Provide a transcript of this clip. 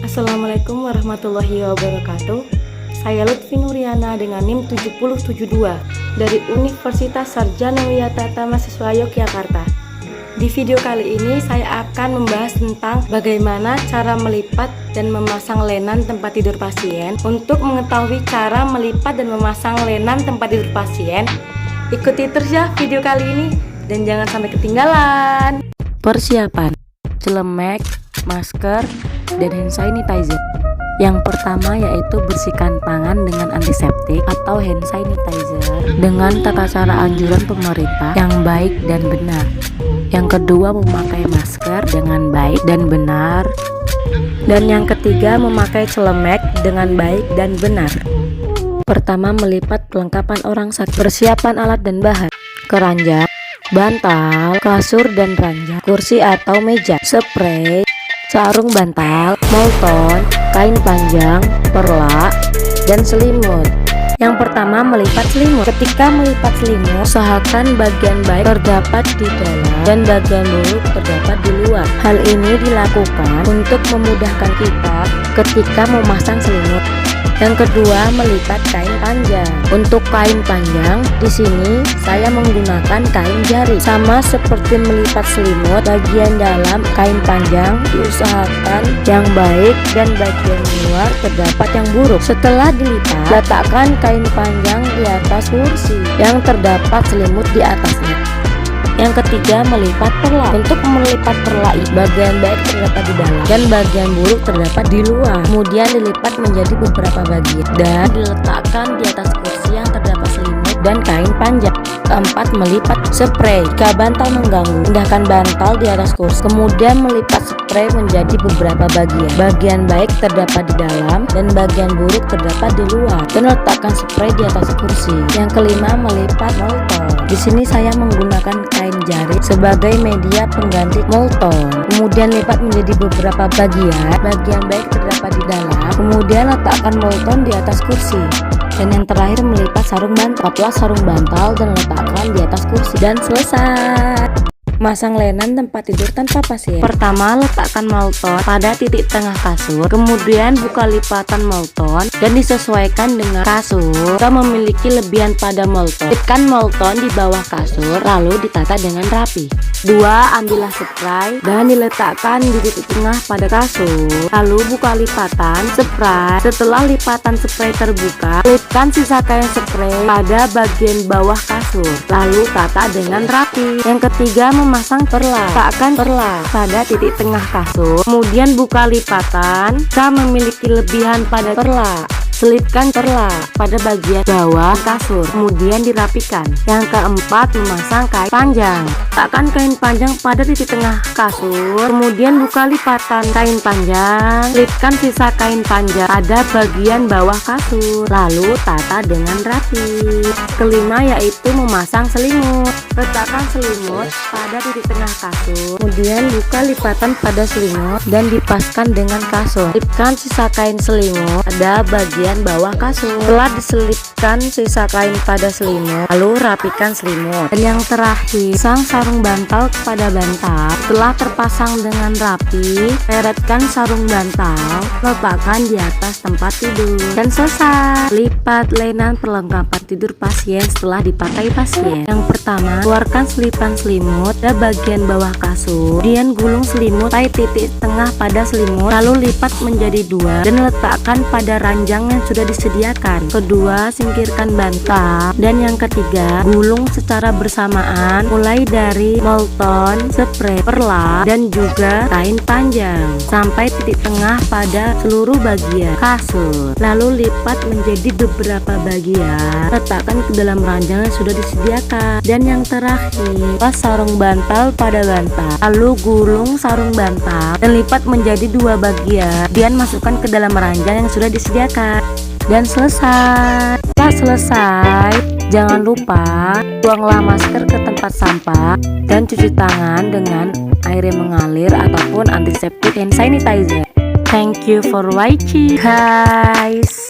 Assalamualaikum warahmatullahi wabarakatuh. Saya Lutfi Nuriana dengan NIM 7072 dari Universitas Sarjana Wiyatata Mahasiswa Yogyakarta. Di video kali ini saya akan membahas tentang bagaimana cara melipat dan memasang lenan tempat tidur pasien. Untuk mengetahui cara melipat dan memasang lenan tempat tidur pasien, ikuti terus ya video kali ini dan jangan sampai ketinggalan. Persiapan: celemek, masker, dan hand sanitizer. Yang pertama yaitu bersihkan tangan dengan antiseptik atau hand sanitizer dengan tata cara anjuran pemerintah yang baik dan benar. Yang kedua, memakai masker dengan baik dan benar. Dan yang ketiga, memakai celemek dengan baik dan benar. Pertama, melipat perlengkapan orang sakit. Persiapan alat dan bahan: keranjang, bantal, kasur dan ranjang, kursi atau meja, spray, sarung bantal, molton, kain panjang, perlak, dan selimut. Yang pertama, melipat selimut. Ketika melipat selimut, usahakan bagian baik terdapat di dalam dan bagian buruk terdapat di luar. Hal ini dilakukan untuk memudahkan kita ketika memasang selimut. Yang kedua, melipat kain panjang. Untuk kain panjang, di sini saya menggunakan kain jari. Sama seperti melipat selimut, bagian dalam kain panjang diusahakan yang baik dan bagian luar terdapat yang buruk. Setelah dilipat, letakkan kain panjang di atas kursi yang terdapat selimut di atasnya. Yang ketiga, melipat perlak. Untuk melipat perlak, bagian baik terdapat di dalam dan bagian buruk terdapat di luar. Kemudian dilipat menjadi beberapa bagian dan diletakkan di atas kursi yang terdapat selimut dan kain panjang. Keempat, melipat spray. Jika bantal mengganggu, pindahkan bantal di atas kursi. Kemudian melipat spray menjadi beberapa bagian. Bagian baik terdapat di dalam dan bagian buruk terdapat di luar. Dan letakkan spray di atas kursi. Yang kelima, melipat molton. Di sini saya menggunakan kain jari sebagai media pengganti molton. Kemudian lipat menjadi beberapa bagian. Bagian baik terdapat di dalam. Kemudian letakkan molton di atas kursi. Dan yang terakhir, melipat sarung bantal. Patlah sarung bantal dan letakkan di atas kursi dan selesai. Masang lenan tempat tidur tanpa pasien. Pertama, letakkan molton pada titik tengah kasur. Kemudian buka lipatan molton dan disesuaikan dengan kasur. Jika memiliki lebihan pada molton, tekan molton di bawah kasur lalu ditata dengan rapi. 2. Ambillah spray dan diletakkan di titik tengah pada kasur. Lalu buka lipatan spray. Setelah lipatan spray terbuka, selipkan sisa kain spray pada bagian bawah kasur. Lalu tata dengan rapi. Yang ketiga, memasang perlak. Letakkan perlak pada titik tengah kasur. Kemudian buka lipatan. Jika memiliki lebihan pada perlak, selipkan perlak pada bagian bawah kasur, kemudian dirapikan. Yang keempat, memasang kain panjang. Letakkan kain panjang pada titik tengah kasur, kemudian buka lipatan kain panjang, selipkan sisa kain panjang pada bagian bawah kasur, lalu tata dengan rapi. Kelima, yaitu memasang selimut. Letakkan selimut pada titik tengah kasur, kemudian buka lipatan pada selimut dan dipaskan dengan kasur. Selipkan sisa kain selimut pada bagian bawah kasur. Setelah diselipkan sisa kain pada selimut, lalu rapikan selimut. Dan yang terakhir, pasang sarung bantal kepada bantal. Setelah terpasang dengan rapi, peretkan sarung bantal, letakkan di atas tempat tidur dan selesai. Lipat lenan perlengkapan tidur pasien setelah dipakai pasien. Yang pertama, keluarkan selipan selimut pada bagian bawah kasur, kemudian gulung selimut sampai titik tengah pada selimut, lalu lipat menjadi 2 dan letakkan pada ranjang yang sudah disediakan. Kedua, singkirkan bantal. Dan yang ketiga, gulung secara bersamaan mulai dari molton, spray, perlak, dan juga kain panjang sampai titik tengah pada seluruh bagian kasur. Lalu lipat menjadi beberapa bagian, letakkan ke dalam ranjang yang sudah disediakan. Dan yang terakhir, pas sarung bantal pada bantal, lalu gulung sarung bantal dan lipat menjadi 2 bagian, kemudian masukkan ke dalam ranjang yang sudah disediakan. Dan selesai. Setelah selesai, jangan lupa buanglah masker ke tempat sampah dan cuci tangan dengan air yang mengalir ataupun antiseptik hand sanitizer. Thank you for watching guys.